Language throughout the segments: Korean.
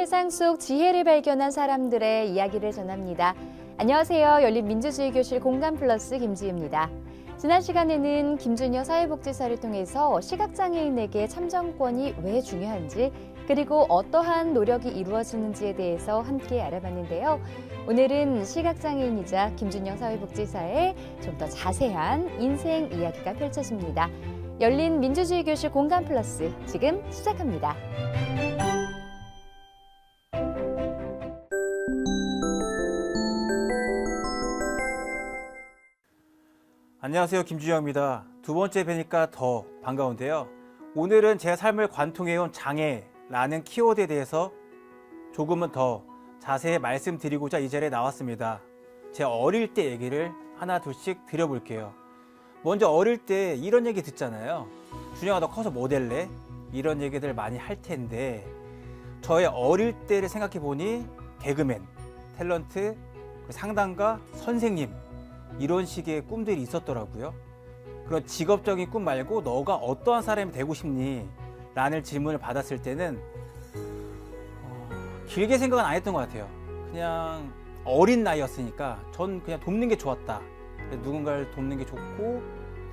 세상 속 지혜를 발견한 사람들의 이야기를 전합니다. 안녕하세요. 열린민주주의교실 공감플러스 김지희입니다. 지난 시간에는 김준혁 사회복지사를 통해서 시각장애인에게 참정권이 왜 중요한지, 그리고 어떠한 노력이 이루어지는지에 대해서 함께 알아봤는데요. 오늘은 시각장애인이자 김준혁 사회복지사의 좀 더 자세한 인생 이야기가 펼쳐집니다. 열린민주주의교실 공감플러스 지금 시작합니다. 안녕하세요. 김준혁입니다. 두 번째 뵈니까 더 반가운데요. 오늘은 제 삶을 관통해온 장애라는 키워드에 대해서 조금은 더 자세히 말씀드리고자 이 자리에 나왔습니다. 제 어릴 때 얘기를 하나 둘씩 드려볼게요. 먼저 어릴 때 이런 얘기 듣잖아요. 준혁아, 너 커서 뭐 될래? 이런 얘기들 많이 할 텐데, 저의 어릴 때를 생각해보니 개그맨, 탤런트, 상담가, 선생님, 이런 식의 꿈들이 있었더라고요. 그런 직업적인 꿈 말고 너가 어떠한 사람이 되고 싶니? 라는 질문을 받았을 때는 길게 생각은 안 했던 것 같아요. 그냥 어린 나이였으니까 전 그냥 돕는 게 좋았다. 누군가를 돕는 게 좋고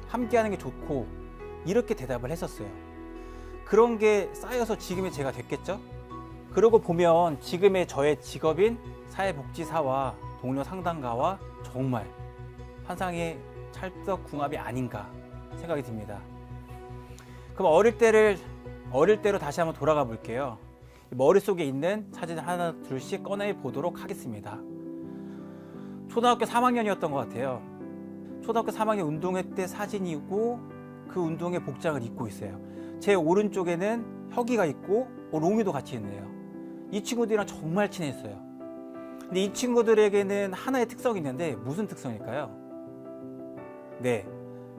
함께하는 게 좋고 이렇게 대답을 했었어요. 그런 게 쌓여서 지금의 제가 됐겠죠? 그러고 보면 지금의 저의 직업인 사회복지사와 동료 상담가와 정말 환상의 찰떡궁합이 아닌가 생각이 듭니다. 그럼 어릴 때로 다시 한번 돌아가 볼게요. 머릿속에 있는 사진을 하나 둘씩 꺼내 보도록 하겠습니다. 초등학교 3학년이었던 것 같아요. 초등학교 3학년 운동회 때 사진이고 그 운동회 복장을 입고 있어요. 제 오른쪽에는 혁이가 있고 롱이도 같이 있네요. 이 친구들이랑 정말 친했어요. 근데 이 친구들에게는 하나의 특성이 있는데 무슨 특성일까요? 네,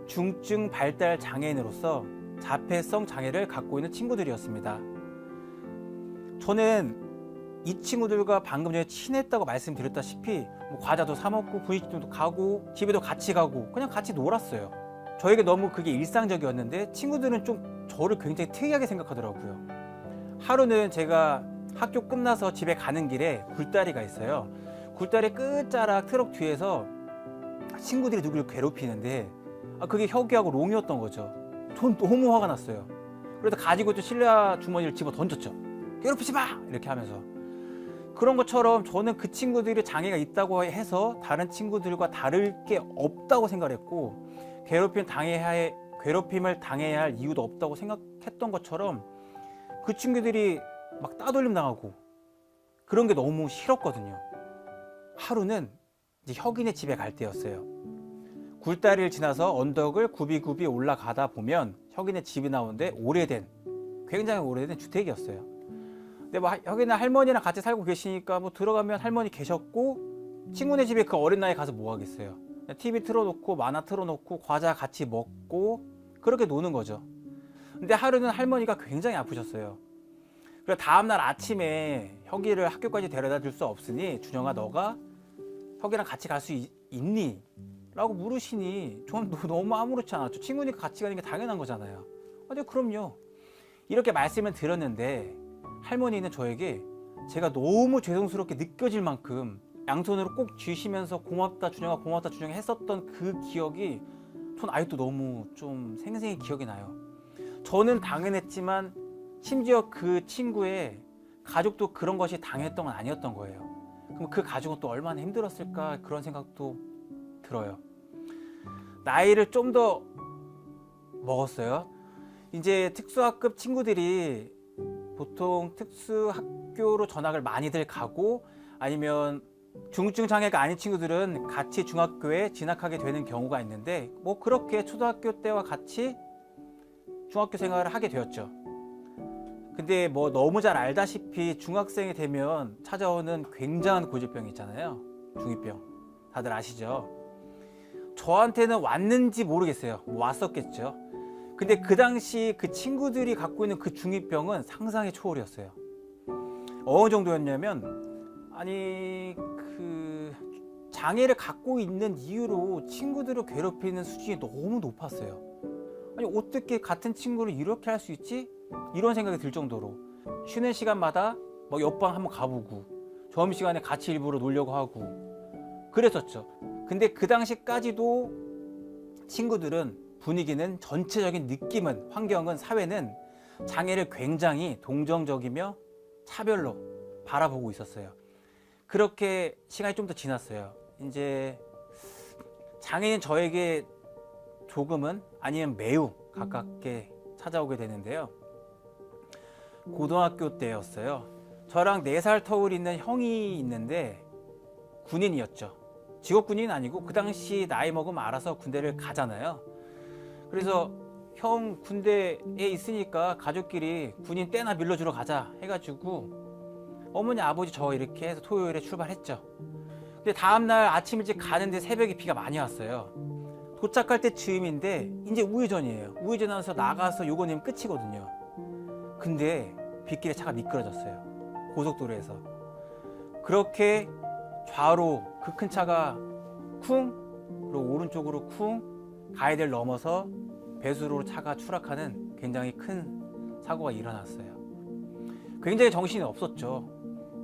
중증 발달 장애인으로서 자폐성 장애를 갖고 있는 친구들이었습니다. 저는 이 친구들과 방금 전에 친했다고 말씀드렸다시피 과자도 사 먹고 분식집도 가고 집에도 같이 가고 그냥 같이 놀았어요. 저에게 너무 그게 일상적이었는데 친구들은 좀 저를 굉장히 특이하게 생각하더라고요. 하루는 제가 학교 끝나서 집에 가는 길에 굴다리가 있어요. 굴다리 끝자락 트럭 뒤에서 친구들이 누구를 괴롭히는데 그게 혁이하고 롱이었던 거죠. 전 너무 화가 났어요. 그래서 가지고 있던 실내 주머니를 집어 던졌죠. 괴롭히지 마! 이렇게 하면서. 그런 것처럼 저는 그 친구들이 장애가 있다고 해서 다른 친구들과 다를 게 없다고 생각했고 괴롭힘을 당해야 할 이유도 없다고 생각했던 것처럼 그 친구들이 막 따돌림 당하고 그런 게 너무 싫었거든요. 하루는 이제 혁이네 집에 갈 때였어요. 굴다리를 지나서 언덕을 굽이굽이 올라가다 보면 혁이네 집이 나오는데 굉장히 오래된 주택이었어요. 근데 혁이네 할머니랑 같이 살고 계시니까 들어가면 할머니 계셨고 친구네 집에 그 어린 나이에 가서 뭐 하겠어요. TV 틀어놓고 만화 틀어놓고 과자 같이 먹고 그렇게 노는 거죠. 근데 하루는 할머니가 굉장히 아프셨어요. 그래서 다음날 아침에 혁이를 학교까지 데려다 줄 수 없으니 준영아, 너가 혁이랑 같이 갈 수 있니? 라고 물으시니 전 너무 아무렇지 않았죠. 친구니까 같이 가는 게 당연한 거잖아요. 네, 그럼요. 이렇게 말씀을 드렸는데 할머니는 저에게 제가 너무 죄송스럽게 느껴질 만큼 양손으로 꼭 쥐시면서 고맙다 준영아, 고맙다 준영아 했었던 그 기억이 전 아직도 너무 좀 생생히 기억이 나요. 저는 당연했지만 심지어 그 친구의 가족도 그런 것이 당했던 건 아니었던 거예요. 그럼 그 가족은 또 얼마나 힘들었을까 그런 생각도 들어요. 나이를 좀 더 먹었어요. 이제 특수학급 친구들이 보통 특수학교로 전학을 많이들 가고 아니면 중증 장애가 아닌 친구들은 같이 중학교에 진학하게 되는 경우가 있는데 그렇게 초등학교 때와 같이 중학교 생활을 하게 되었죠. 근데 너무 잘 알다시피 중학생이 되면 찾아오는 굉장한 고질병이 있잖아요. 중2병. 다들 아시죠? 저한테는 왔는지 모르겠어요. 왔었겠죠. 근데 그 당시 그 친구들이 갖고 있는 그 중2병은 상상의 초월이었어요. 어느 정도였냐면 장애를 갖고 있는 이유로 친구들을 괴롭히는 수준이 너무 높았어요. 어떻게 같은 친구를 이렇게 할 수 있지? 이런 생각이 들 정도로 쉬는 시간마다 막 옆방 한번 가보고 점심시간에 같이 일부러 놀려고 하고 그랬었죠. 근데 그 당시까지도 친구들은, 분위기는, 전체적인 느낌은, 환경은, 사회는 장애를 굉장히 동정적이며 차별로 바라보고 있었어요. 그렇게 시간이 좀 더 지났어요. 이제 장애인 저에게 조금은, 아니면 매우 가깝게 찾아오게 되는데요. 고등학교 때였어요. 저랑 4살 터울 있는 형이 있는데 군인이었죠. 직업군인 아니고 그 당시 나이 먹으면 알아서 군대를 가잖아요. 그래서 형 군대에 있으니까 가족끼리 군인 때나 밀러주러 가자 해가지고 어머니 아버지 저 이렇게 해서 토요일에 출발했죠. 근데 다음날 아침 일찍 가는데 새벽에 비가 많이 왔어요. 도착할 때 즈음인데 이제 우회전이에요. 우회전 하면서 나가서 요거 내면 끝이거든요. 근데 빗길에 차가 미끄러졌어요. 고속도로에서. 그렇게 좌로 그 큰 차가 쿵, 그리고 오른쪽으로 쿵, 가이드를 넘어서 배수로로 차가 추락하는 굉장히 큰 사고가 일어났어요. 굉장히 정신이 없었죠.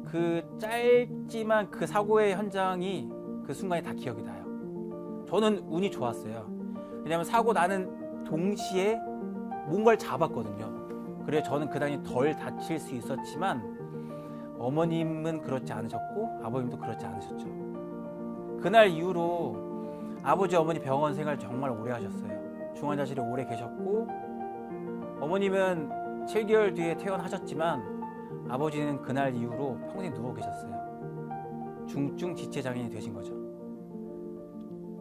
그 짧지만 그 사고의 현장이 그 순간이 다 기억이 나요. 저는 운이 좋았어요. 왜냐하면 사고 나는 동시에 뭔가를 잡았거든요. 그래서 저는 그 당시 덜 다칠 수 있었지만 어머님은 그렇지 않으셨고 아버님도 그렇지 않으셨죠. 그날 이후로 아버지 어머니 병원 생활 정말 오래 하셨어요. 중환자실에 오래 계셨고 어머님은 7개월 뒤에 퇴원하셨지만 아버지는 그날 이후로 평생 누워 계셨어요. 중증 지체장애인이 되신 거죠.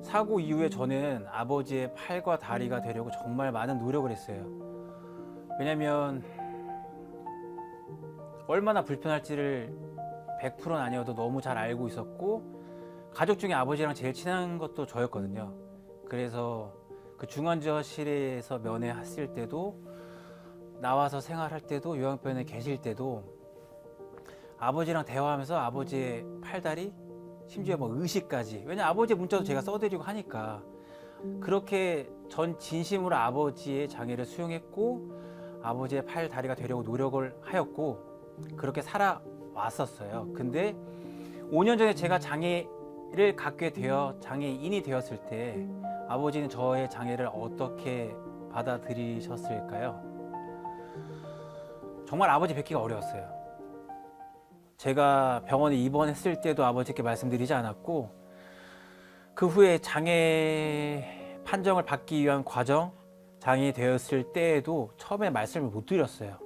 사고 이후에 저는 아버지의 팔과 다리가 되려고 정말 많은 노력을 했어요. 왜냐면 얼마나 불편할지를 100%는 아니어도 너무 잘 알고 있었고 가족 중에 아버지랑 제일 친한 것도 저였거든요. 그래서 그 중환자실에서 면회했을 때도 나와서 생활할 때도 요양병원에 계실 때도 아버지랑 대화하면서 아버지의 팔다리 심지어 뭐 의식까지, 왜냐 아버지의 문자도 제가 써드리고 하니까 그렇게 전 진심으로 아버지의 장애를 수용했고 아버지의 팔 다리가 되려고 노력을 하였고 그렇게 살아왔었어요. 근데 5년 전에 제가 장애를 갖게 되어 장애인이 되었을 때 아버지는 저의 장애를 어떻게 받아들이셨을까요? 정말 아버지 뵙기가 어려웠어요. 제가 병원에 입원했을 때도 아버지께 말씀드리지 않았고 그 후에 장애 판정을 받기 위한 과정, 장애인이 되었을 때에도 처음에 말씀을 못 드렸어요.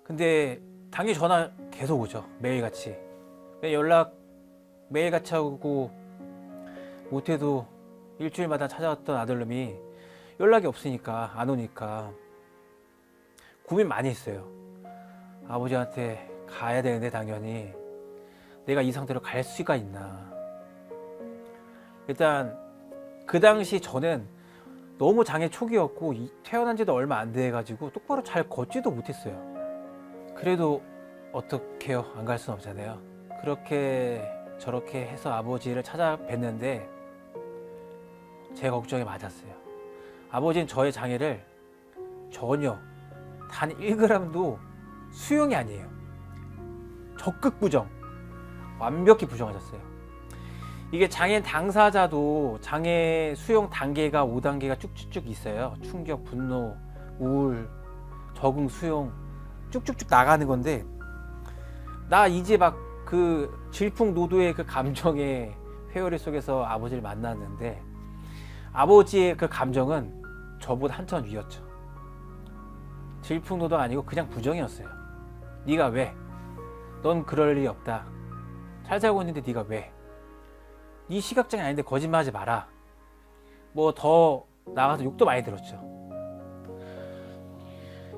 근데 당연히 전화 계속 오죠. 매일같이. 연락 매일같이 하고 못해도 일주일마다 찾아왔던 아들놈이 연락이 없으니까 안 오니까 고민 많이 했어요. 아버지한테 가야 되는데 당연히 내가 이 상태로 갈 수가 있나. 일단 그 당시 저는 너무 장애 초기였고 태어난 지도 얼마 안 돼가지고 똑바로 잘 걷지도 못했어요. 그래도 어떡해요, 안 갈 수는 없잖아요. 그렇게 저렇게 해서 아버지를 찾아뵀는데 제 걱정이 맞았어요. 아버지는 저의 장애를 전혀 단 1g도 수용이 아니에요. 적극 부정, 완벽히 부정하셨어요. 이게 장애 당사자도 장애 수용 단계가 5단계가 쭉쭉쭉 있어요. 충격, 분노, 우울, 적응, 수용 쭉쭉쭉 나가는 건데 나 이제 막 그 질풍노도의 그 감정의 회오리 속에서 아버지를 만났는데 아버지의 그 감정은 저보다 한참 위였죠. 질풍노도가 아니고 그냥 부정이었어요. 네가 왜? 넌 그럴 일이 없다. 잘 살고 있는데 네가 왜? 네 시각장애 아닌데 거짓말하지 마라. 뭐 더 나가서 욕도 많이 들었죠.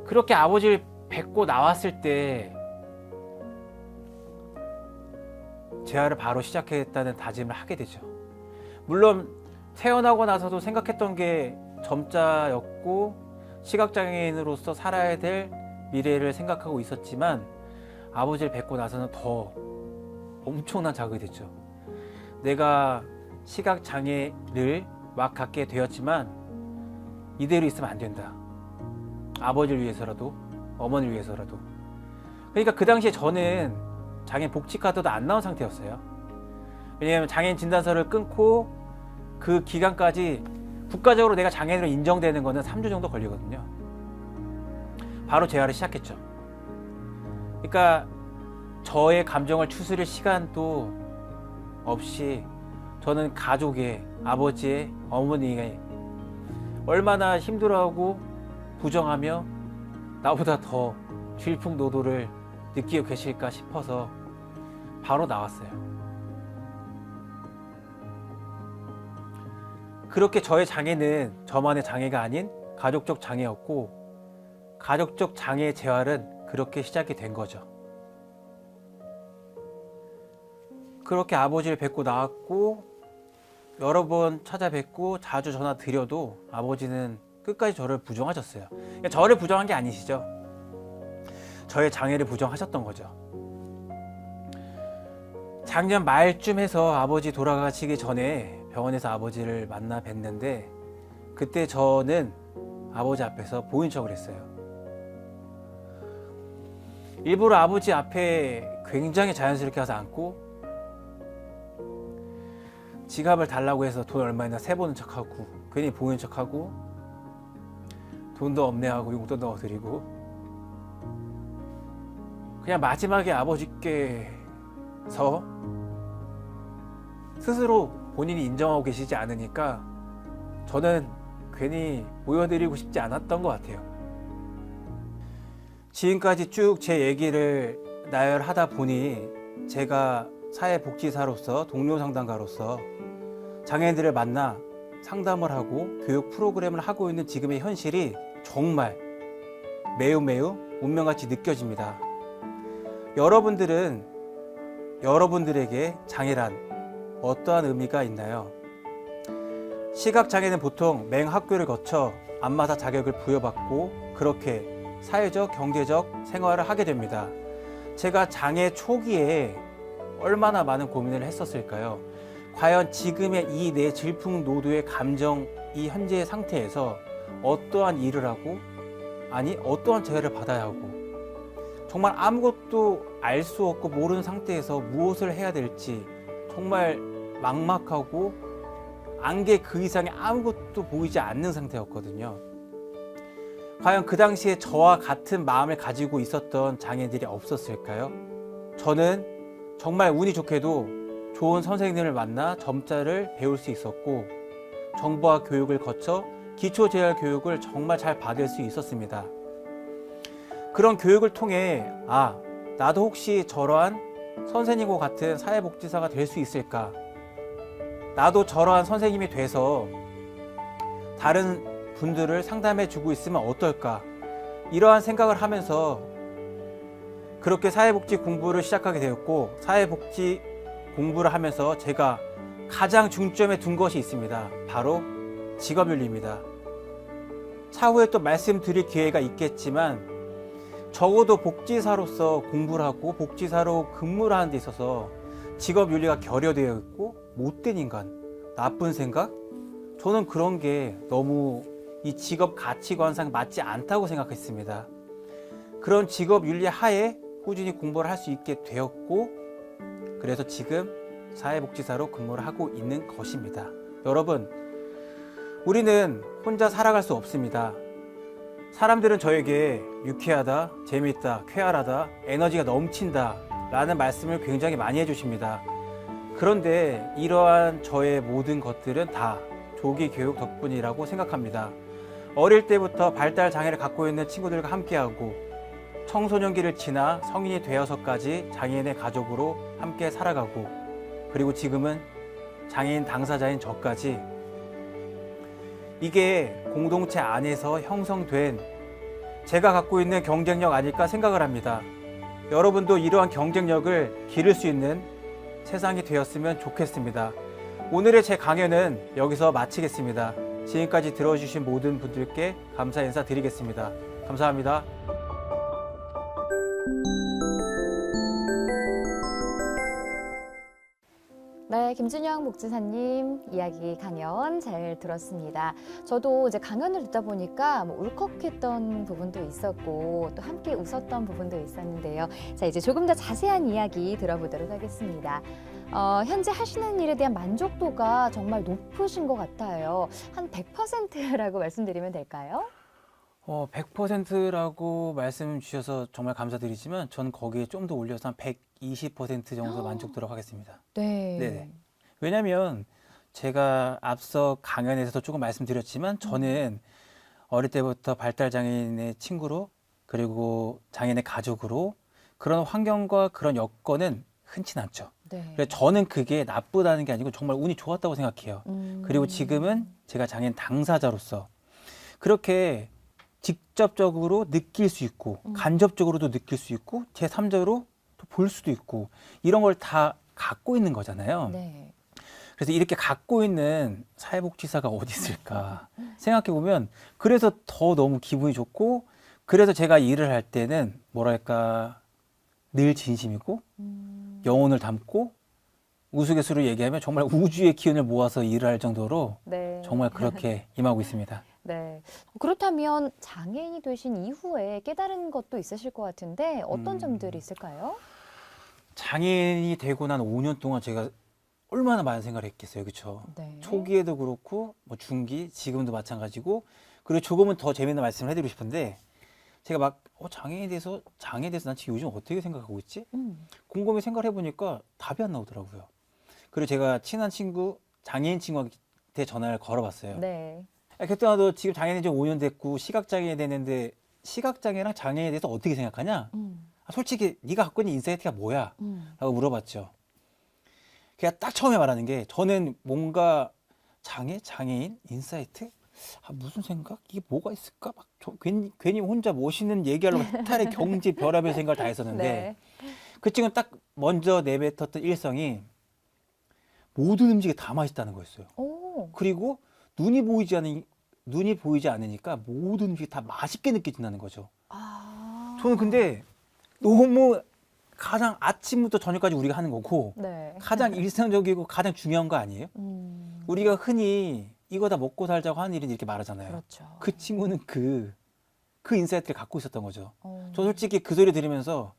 그렇게 아버지를 뵙고 나왔을 때 재활을 바로 시작했다는 다짐을 하게 되죠. 물론 태어나고 나서도 생각했던 게 점자였고 시각장애인으로서 살아야 될 미래를 생각하고 있었지만 아버지를 뵙고 나서는 더 엄청난 자극이 됐죠. 내가 시각장애를 막 갖게 되었지만 이대로 있으면 안 된다. 아버지를 위해서라도 어머니를 위해서라도. 그러니까 그 당시에 저는 장애인 복지카드도 안 나온 상태였어요. 왜냐하면 장애인 진단서를 끊고 그 기간까지 국가적으로 내가 장애인으로 인정되는 거는 3주 정도 걸리거든요. 바로 재활을 시작했죠. 그러니까 저의 감정을 추스릴 시간도 없이 저는 가족의, 아버지의, 어머니의 얼마나 힘들어하고 부정하며 나보다 더 질풍노도를 느끼고 계실까 싶어서 바로 나왔어요. 그렇게 저의 장애는 저만의 장애가 아닌 가족적 장애였고, 가족적 장애의 재활은 그렇게 시작이 된 거죠. 그렇게 아버지를 뵙고 나왔고, 여러 번 찾아뵙고 자주 전화 드려도 아버지는 끝까지 저를 부정하셨어요. 저를 부정한 게 아니시죠. 저의 장애를 부정하셨던 거죠. 작년 말쯤 해서 아버지 돌아가시기 전에 병원에서 아버지를 만나 뵀는데, 그때 저는 아버지 앞에서 보인 척을 했어요. 일부러 아버지 앞에 굉장히 자연스럽게 가서 앉고, 지갑을 달라고 해서 돈 얼마나 세보는 척하고, 괜히 보이는 척하고, 돈도 없네 하고 용돈 넣어드리고, 그냥 마지막에 아버지께서 스스로 본인이 인정하고 계시지 않으니까 저는 괜히 보여드리고 싶지 않았던 것 같아요. 지금까지 쭉 제 얘기를 나열하다 보니 제가 사회복지사로서, 동료상담가로서 장애인들을 만나 상담을 하고 교육 프로그램을 하고 있는 지금의 현실이 정말 매우 운명같이 느껴집니다. 여러분들에게 장애란 어떠한 의미가 있나요? 시각장애는 보통 맹학교를 거쳐 안마사 자격을 부여받고 그렇게 사회적, 경제적 생활을 하게 됩니다. 제가 장애 초기에 얼마나 많은 고민을 했었을까요? 과연 지금의 이 내 질풍노도의 감정, 이 현재의 상태에서 어떠한 일을 하고, 아니 어떠한 재해를 받아야 하고, 정말 아무것도 알 수 없고 모르는 상태에서 무엇을 해야 될지 정말 막막하고 안개 그 이상의 아무것도 보이지 않는 상태였거든요. 과연 그 당시에 저와 같은 마음을 가지고 있었던 장애인들이 없었을까요? 저는 정말 운이 좋게도 좋은 선생님을 만나 점자를 배울 수 있었고, 정보화 교육을 거쳐 기초재활 교육을 정말 잘 받을 수 있었습니다. 그런 교육을 통해 나도 혹시 저러한 선생님과 같은 사회복지사가 될 수 있을까? 나도 저러한 선생님이 돼서 다른 분들을 상담해 주고 있으면 어떨까? 이러한 생각을 하면서 그렇게 사회복지 공부를 시작하게 되었고, 사회복지 공부를 하면서 제가 가장 중점에 둔 것이 있습니다. 바로 직업윤리입니다. 차후에 또 말씀드릴 기회가 있겠지만, 적어도 복지사로서 공부를 하고 복지사로 근무를 하는 데 있어서 직업윤리가 결여되어 있고 못된 인간, 나쁜 생각? 저는 그런 게 너무 이 직업 가치관상 맞지 않다고 생각했습니다. 그런 직업윤리 하에 꾸준히 공부를 할 수 있게 되었고, 그래서 지금 사회복지사로 근무를 하고 있는 것입니다. 여러분, 우리는 혼자 살아갈 수 없습니다. 사람들은 저에게 유쾌하다, 재밌다, 쾌활하다, 에너지가 넘친다 라는 말씀을 굉장히 많이 해주십니다. 그런데 이러한 저의 모든 것들은 다 조기 교육 덕분이라고 생각합니다. 어릴 때부터 발달 장애를 갖고 있는 친구들과 함께하고, 청소년기를 지나 성인이 되어서까지 장애인의 가족으로 함께 살아가고, 그리고 지금은 장애인 당사자인 저까지, 이게 공동체 안에서 형성된 제가 갖고 있는 경쟁력 아닐까 생각을 합니다. 여러분도 이러한 경쟁력을 기를 수 있는 세상이 되었으면 좋겠습니다. 오늘의 제 강연은 여기서 마치겠습니다. 지금까지 들어주신 모든 분들께 감사 인사 드리겠습니다. 감사합니다. 네, 김준영 목지사님 이야기 강연 잘 들었습니다. 저도 이제 강연을 듣다 보니까 뭐 울컥했던 부분도 있었고 또 함께 웃었던 부분도 있었는데요. 자, 이제 조금 더 자세한 이야기 들어보도록 하겠습니다. 현재 하시는 일에 대한 만족도가 정말 높으신 것 같아요. 한 100%라고 말씀드리면 될까요? 100%라고 말씀 주셔서 정말 감사드리지만 저는 거기에 좀 더 올려서 한 120% 정도 만족도라고 하겠습니다. 네. 네네. 왜냐하면 제가 앞서 강연에서도 조금 말씀드렸지만 저는 어릴 때부터 발달장애인의 친구로 그리고 장애인의 가족으로 그런 환경과 그런 여건은 흔치 않죠. 네. 그래서 저는 그게 나쁘다는 게 아니고 정말 운이 좋았다고 생각해요. 그리고 지금은 제가 장애인 당사자로서 그렇게 직접적으로 느낄 수 있고 간접적으로도 느낄 수 있고 제3자로 또 볼 수도 있고 이런 걸 다 갖고 있는 거잖아요. 네. 그래서 이렇게 갖고 있는 사회복지사가 어디 있을까 생각해 보면 그래서 더 너무 기분이 좋고 그래서 제가 일을 할 때는 뭐랄까 늘 진심이고 영혼을 담고 우스갯소리로 얘기하면 정말 우주의 기운을 모아서 일을 할 정도로 네. 정말 그렇게 임하고 있습니다. 네. 그렇다면 장애인이 되신 이후에 깨달은 것도 있으실 것 같은데 어떤 점들이 있을까요? 장애인이 되고 난 5년 동안 제가 얼마나 많은 생각을 했겠어요. 그렇죠? 네. 초기에도 그렇고 뭐 중기, 지금도 마찬가지고 그리고 조금은 더 재미있는 말씀을 해드리고 싶은데 제가 막 장애인에 대해서 난 지금 요즘 어떻게 생각하고 있지? 곰곰이 생각을 해보니까 답이 안 나오더라고요. 그리고 제가 친한 친구, 장애인 친구한테 전화를 걸어봤어요. 네. 그때마다 지금 장애인이 좀 5년 됐고 시각장애 되는데 시각장애랑 장애에 대해서 어떻게 생각하냐? 솔직히 네가 갖고 있는 인사이트가 뭐야? 라고 물어봤죠. 그냥 딱 처음에 말하는 게 저는 뭔가 장애인, 인사이트? 무슨 생각? 이게 뭐가 있을까? 막 괜히 혼자 멋있는 얘기하려고 해탈의 경지 별의별 생각을 다 했었는데 네. 그 친구는 딱 먼저 내뱉었던 일성이 모든 음식이 다 맛있다는 거였어요. 오. 그리고 눈이 보이지 않으니까 모든 음식이 다 맛있게 느껴진다는 거죠. 아. 저는 근데 너무 가장 아침부터 저녁까지 우리가 하는 거고 네. 가장 일상적이고 가장 중요한 거 아니에요? 우리가 흔히 이거 다 먹고 살자고 하는 일은 이렇게 말하잖아요. 그렇죠. 그 친구는 그 인사이트를 갖고 있었던 거죠. 어. 저 솔직히 그 소리 들으면서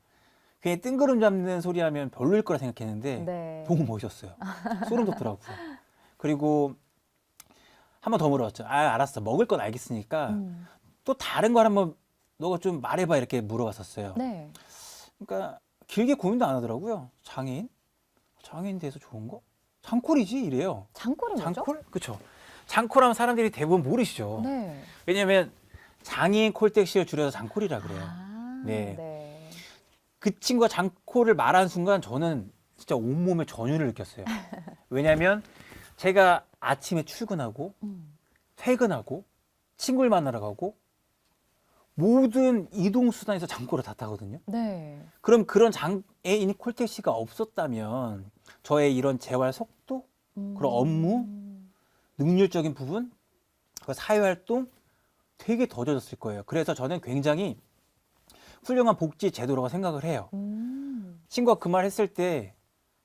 괜히 뜬구름 잡는 소리 하면 별로일 거라 생각했는데 네. 너무 멋있었어요. 소름 돋더라고요. 그리고 한 번 더 물어봤죠. 알았어. 먹을 건 알겠으니까 또 다른 걸 한번 너가 좀 말해봐 이렇게 물어봤었어요. 네. 그러니까 길게 고민도 안 하더라고요. 장애인 대해서 좋은 거? 장콜이지 이래요. 장골이 뭐죠? 장콜? 그렇죠. 장콜하면 사람들이 대부분 모르시죠. 네. 왜냐하면 장애인 콜택시를 줄여서 장콜이라 그래요. 아, 네. 네. 그 친구가 장콜을 말한 순간 저는 진짜 온몸에 전율을 느꼈어요. 왜냐하면 제가 아침에 출근하고 퇴근하고 친구를 만나러 가고 모든 이동수단에서 장콜을 다 타거든요. 네. 그럼 그런 장애인 콜택시가 없었다면 저의 이런 재활 속도, 그런 업무, 능률적인 부분, 그 사회활동 되게 더뎌졌을 거예요. 그래서 저는 굉장히 훌륭한 복지 제도라고 생각을 해요. 친구가 그 말 했을 때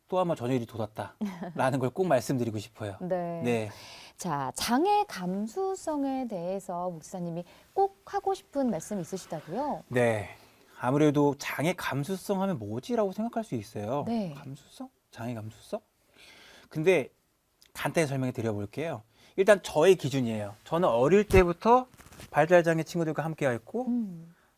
또 한번 전율이 돋았다라는 걸 꼭 말씀드리고 싶어요. 네. 네. 자, 장애 감수성에 대해서 목사님이 꼭 하고 싶은 말씀 있으시다고요? 네. 아무래도 장애 감수성 하면 뭐지라고 생각할 수 있어요. 네. 감수성? 장애 감수성? 근데 간단히 설명해 드려볼게요. 일단 저의 기준이에요. 저는 어릴 때부터 발달장애 친구들과 함께 했고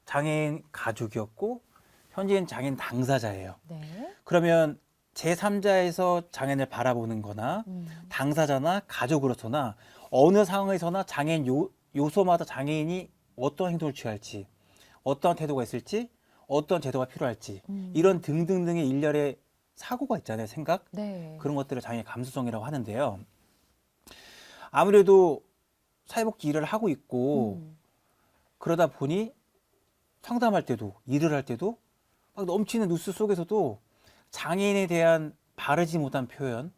장애인 가족이었고 현재는 장애인 당사자예요. 네. 그러면 제3자에서 장애인을 바라보는 거나 당사자나 가족으로서나 어느 상황에서나 장애인 요소마다 장애인이 어떤 행동을 취할지 어떠한 태도가 있을지 어떤 제도가 필요할지 이런 등등등의 일련의 사고가 있잖아요. 생각? 네. 그런 것들을 장애 감수성이라고 하는데요. 아무래도 사회복지 일을 하고 있고 그러다 보니 상담할 때도 일을 할 때도 막 넘치는 뉴스 속에서도 장애인에 대한 바르지 못한 표현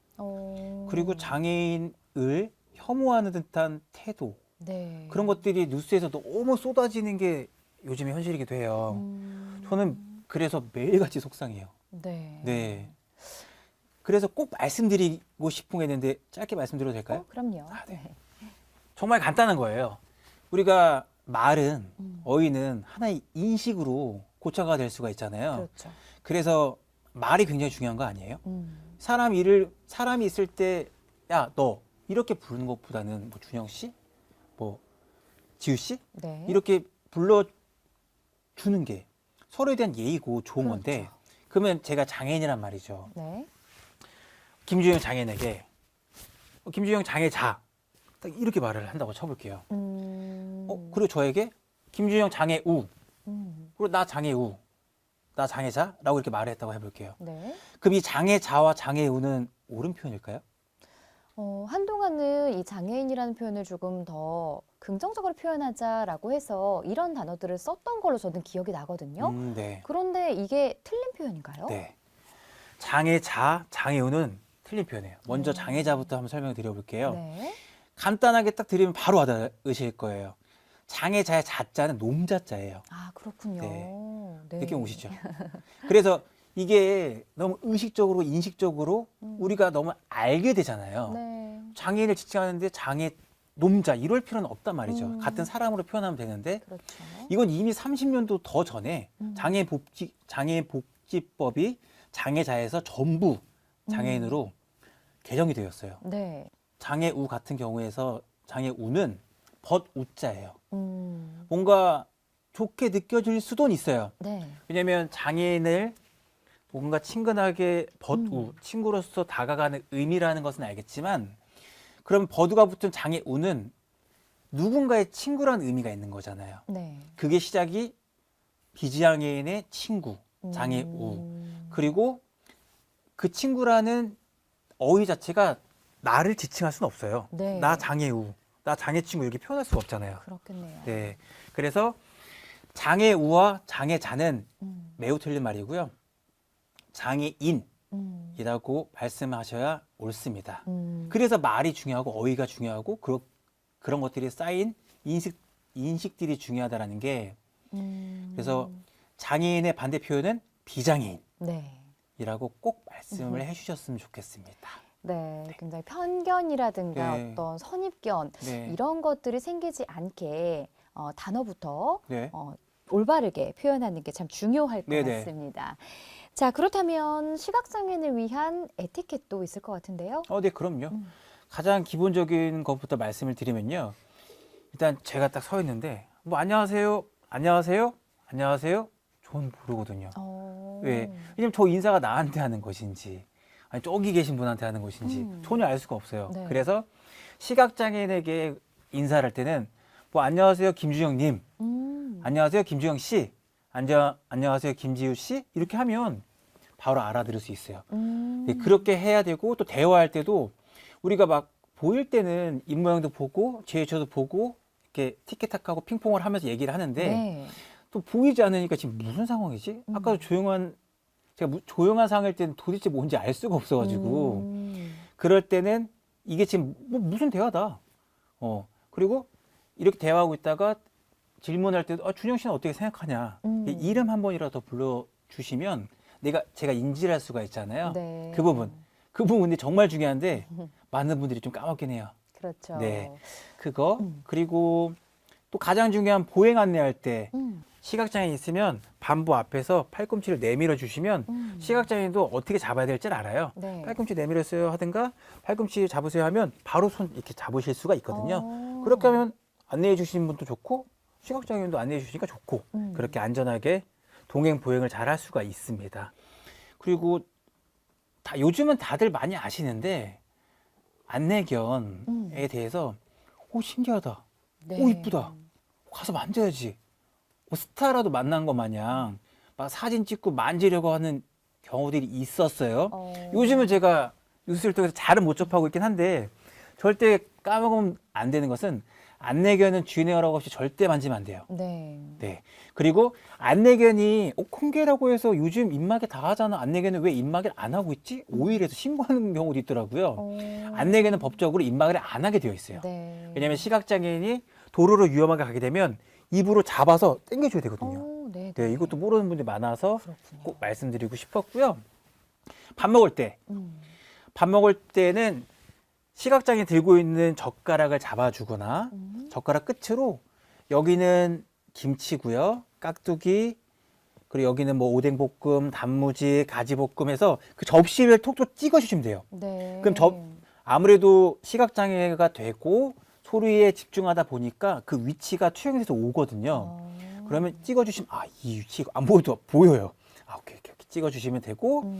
그리고 장애인을 혐오하는 듯한 태도 네. 그런 것들이 뉴스에서 너무 쏟아지는 게 요즘의 현실이기도 해요. 저는 그래서 매일같이 속상해요. 네. 네. 그래서 꼭 말씀드리고 싶은 게 있는데 짧게 말씀드려도 될까요? 그럼요. 아, 네. 정말 간단한 거예요. 우리가 말은 어휘는 하나의 인식으로 고쳐가 될 수가 있잖아요. 그렇죠. 그래서 말이 굉장히 중요한 거 아니에요? 음. 사람이 있을 때 야, 너 이렇게 부르는 것보다는 뭐 준영 씨, 뭐 지우 씨 네. 이렇게 불러 주는 게 서로에 대한 예의고 좋은 그렇죠. 건데 그러면 제가 장애인이란 말이죠. 네. 김주영 장애인에게 김주영 장애자 딱 이렇게 말을 한다고 쳐볼게요. 그리고 저에게 김주영 장애우 그리고 나 장애우 나 장애자라고 이렇게 말을 했다고 해볼게요. 네. 그럼 이 장애자와 장애우는 옳은 표현일까요? 한동안은 이 장애인이라는 표현을 조금 더 긍정적으로 표현하자라고 해서 이런 단어들을 썼던 걸로 저는 기억이 나거든요. 네. 그런데 이게 틀린 표현인가요? 네. 장애자, 장애우는 틀린 표현이에요. 먼저 장애자부터 한번 설명을 드려볼게요. 네. 간단하게 딱 드리면 바로 와닿으실 거예요. 장애자의 자자는 놈자자예요. 아, 그렇군요. 네. 느낌 오시죠? 그래서 이게 너무 의식적으로 인식적으로 우리가 너무 알게 되잖아요. 네. 장애인을 지칭하는데 장애 놈자 이럴 필요는 없단 말이죠. 같은 사람으로 표현하면 되는데 그렇죠. 이건 이미 30년도 더 전에 장애복지법이 장애자에서 전부 장애인으로 개정이 되었어요. 네. 장애우 같은 경우에서 장애우는 벗우자예요. 음. 뭔가 좋게 느껴질 수도 있어요. 네. 왜냐하면 장애인을 뭔가 친근하게 벗우, 친구로서 다가가는 의미라는 것은 알겠지만 그럼 벗우가 붙은 장애우는 누군가의 친구라는 의미가 있는 거잖아요. 네. 그게 시작이 비장애인의 친구, 장애우. 그리고 그 친구라는 어휘 자체가 나를 지칭할 수는 없어요. 네. 나 장애우, 나 장애 친구 이렇게 표현할 수가 없잖아요. 그렇겠네요. 네. 그래서 장애우와 장애자는 음. 매우 틀린 말이고요. 장애인이라고 말씀하셔야 옳습니다. 그래서 말이 중요하고 어휘가 중요하고 그런 것들이 쌓인 인식들이 중요하다라는 게 그래서 장애인의 반대 표현은 비장애인이라고 네. 꼭 말씀을 해주셨으면 좋겠습니다. 네, 굉장히 편견이라든가 네. 어떤 선입견 네. 이런 것들이 생기지 않게 단어부터 네. 올바르게 표현하는 게 참 중요할 것 네네. 같습니다. 자, 그렇다면 시각장애인을 위한 에티켓도 있을 것 같은데요. 네, 그럼요. 가장 기본적인 것부터 말씀을 드리면요. 일단 제가 딱 서 있는데 뭐 안녕하세요, 안녕하세요, 안녕하세요. 전 모르거든요. 왜? 왜냐면 저 인사가 나한테 하는 것인지 아니 저기 계신 분한테 하는 것인지 전혀 알 수가 없어요. 네. 그래서 시각장애인에게 인사를 할 때는 뭐 안녕하세요 김주영님, 안녕하세요 김주영 씨, 안녕하세요 김지우 씨 이렇게 하면 바로 알아들을 수 있어요. 네, 그렇게 해야 되고 또 대화할 때도 우리가 막 보일 때는 입모양도 보고 제스처도 보고 이렇게 티키타카하고 핑퐁을 하면서 얘기를 하는데 네. 또 보이지 않으니까 지금 무슨 상황이지? 아까도 제가 조용한 상황일 때는 도대체 뭔지 알 수가 없어가지고 그럴 때는 이게 지금 뭐 무슨 대화다. 그리고 이렇게 대화하고 있다가 질문할 때도 준영 씨는 어떻게 생각하냐. 이름 한 번이라도 더 불러주시면 제가 인지를 할 수가 있잖아요. 네. 그 부분 근데 정말 중요한데 많은 분들이 좀 까먹긴 해요. 그렇죠. 네, 그거 그리고 또 가장 중요한 보행 안내할 때 시각장애인 있으면 반보 앞에서 팔꿈치를 내밀어 주시면 시각장애인도 어떻게 잡아야 될지를 알아요. 네. 팔꿈치 내밀었어요 하든가 팔꿈치 잡으세요 하면 바로 손 이렇게 잡으실 수가 있거든요. 그렇게 하면 안내해 주시는 분도 좋고 시각장애인도 안내해 주시니까 좋고 그렇게 안전하게 동행 보행을 잘 할 수가 있습니다. 그리고 요즘은 다들 많이 아시는데 안내견에 대해서 신기하다. 네. 이쁘다. 가서 만져야지. 스타라도 만난 것 마냥 막 사진 찍고 만지려고 하는 경우들이 있었어요. 요즘은 제가 뉴스를 통해서 잘은 못 접하고 있긴 한데 절대 까먹으면 안 되는 것은 안내견은 주인의 허락 없이 절대 만지면 안 돼요. 네. 네. 그리고 안내견이 콩개라고 해서 요즘 입마개 다 하잖아. 안내견은 왜 입마개를 안 하고 있지? 오일해서 신고하는 경우도 있더라고요. 안내견은 법적으로 입마개를 안 하게 되어 있어요. 네. 왜냐하면 시각장애인이 도로로 위험하게 가게 되면 입으로 잡아서 당겨줘야 되거든요. 네. 네, 이것도 모르는 분들이 많아서 그렇군요. 꼭 말씀드리고 싶었고요. 밥 먹을 때 밥 먹을 때는 시각장애 들고 있는 젓가락을 잡아주거나 젓가락 끝으로 여기는 김치고요, 깍두기, 그리고 여기는 뭐 오뎅볶음, 단무지, 가지볶음 해서 그 접시를 톡톡 찍어주시면 돼요. 네. 그럼 아무래도 시각장애가 되고 소리에 집중하다 보니까 그 위치가 투영돼서 오거든요. 그러면 찍어주시면 이 위치가 안 보여도 보여요. 오케이, 이렇게 찍어주시면 되고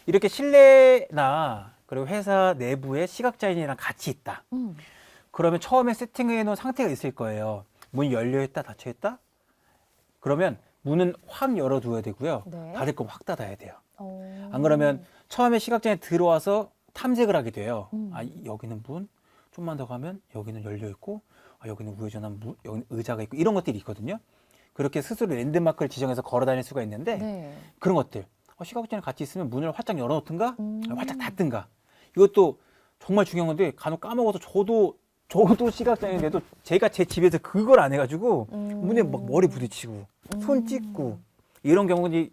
이렇게 실내나 그리고 회사 내부에 시각장애인이랑 같이 있다. 그러면 처음에 세팅해 놓은 상태가 있을 거예요. 문이 열려 있다, 닫혀 있다. 그러면 문은 확 열어둬야 되고요. 네. 닫을 거면 확 닫아야 돼요. 안 그러면 처음에 시각장애 들어와서 탐색을 하게 돼요. 여기는 문, 좀만 더 가면 여기는 열려 있고, 여기는 우회전하면 여기는 의자가 있고 이런 것들이 있거든요. 그렇게 스스로 랜드마크를 지정해서 걸어 다닐 수가 있는데 네. 그런 것들 시각장애 같이 있으면 문을 활짝 열어놓든가 활짝 닫든가. 이것도 정말 중요한 건데 간혹 까먹어서 저도 시각장애인데도 제가 제 집에서 그걸 안 해가지고 문에 막 머리 부딪히고 손 찢고 이런 경우들이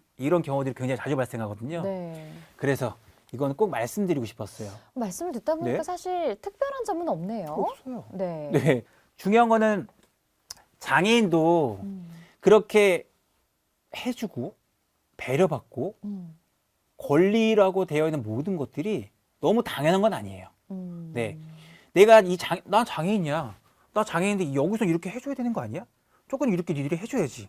굉장히 자주 발생하거든요. 네. 그래서 이거는 꼭 말씀드리고 싶었어요. 말씀을 듣다 보니까 네? 사실 특별한 점은 없네요. 없어요. 네. 네. 중요한 거는 장애인도 그렇게 해주고 배려받고 권리라고 되어 있는 모든 것들이 너무 당연한 건 아니에요. 네. 나 장애인이야. 나 장애인인데 여기서 이렇게 해줘야 되는 거 아니야? 조금 이렇게 니들이 해줘야지.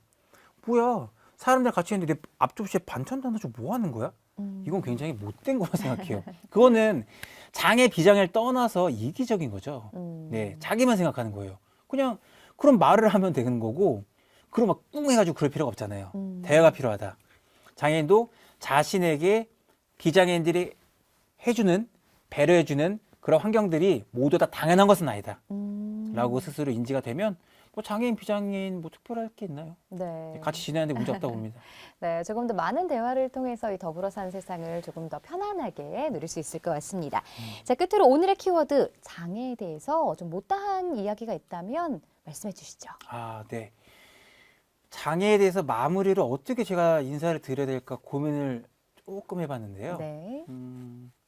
뭐야? 사람들 같이 있는데 내 앞접시에 반찬 나눠주고 뭐 하는 거야? 이건 굉장히 못된 거라 생각해요. 그거는 장애 비장애를 떠나서 이기적인 거죠. 네, 자기만 생각하는 거예요. 그냥 그럼 말을 하면 되는 거고, 그럼 막 꿍 해가지고 그럴 필요가 없잖아요. 대화가 필요하다. 장애인도 자신에게 비장애인들이 해주는, 배려해주는 그런 환경들이 모두 다 당연한 것은 아니다. 라고 스스로 인지가 되면 뭐 장애인, 비장애인 뭐 특별할 게 있나요? 네. 같이 지내는데 문제 없다고 봅니다. 네, 조금 더 많은 대화를 통해서 이 더불어 사는 세상을 조금 더 편안하게 누릴 수 있을 것 같습니다. 자, 끝으로 오늘의 키워드 장애에 대해서 좀 못다한 이야기가 있다면 말씀해 주시죠. 네. 장애에 대해서 마무리를 어떻게 제가 인사를 드려야 될까 고민을 조금 해봤는데요. 네.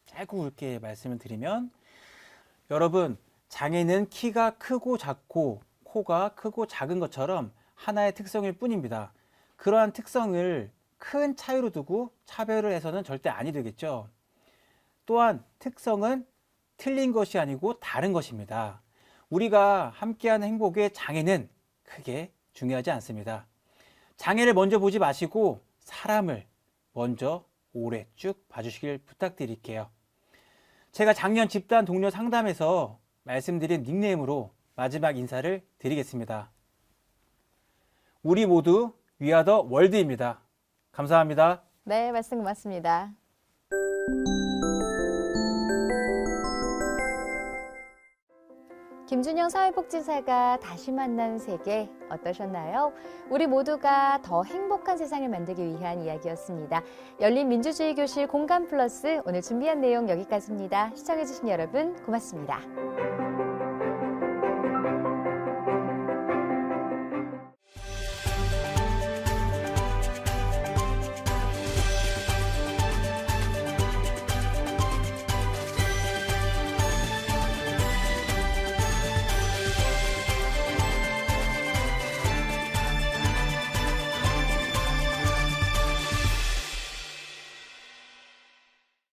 짧고 굵게 말씀을 드리면 여러분, 장애는 키가 크고 작고 코가 크고 작은 것처럼 하나의 특성일 뿐입니다. 그러한 특성을 큰 차이로 두고 차별을 해서는 절대 아니 되겠죠. 또한 특성은 틀린 것이 아니고 다른 것입니다. 우리가 함께하는 행복의 장애는 크게 중요하지 않습니다. 장애를 먼저 보지 마시고 사람을 먼저 오래 쭉 봐주시길 부탁드릴게요. 제가 작년 집단 동료 상담에서 말씀드린 닉네임으로 마지막 인사를 드리겠습니다. 우리 모두 위아더 월드입니다. 감사합니다. 네, 말씀 고맙습니다. 김준영 사회복지사가 다시 만난 세계 어떠셨나요? 우리 모두가 더 행복한 세상을 만들기 위한 이야기였습니다. 열린민주주의 교실 공감 플러스 오늘 준비한 내용 여기까지입니다. 시청해주신 여러분 고맙습니다.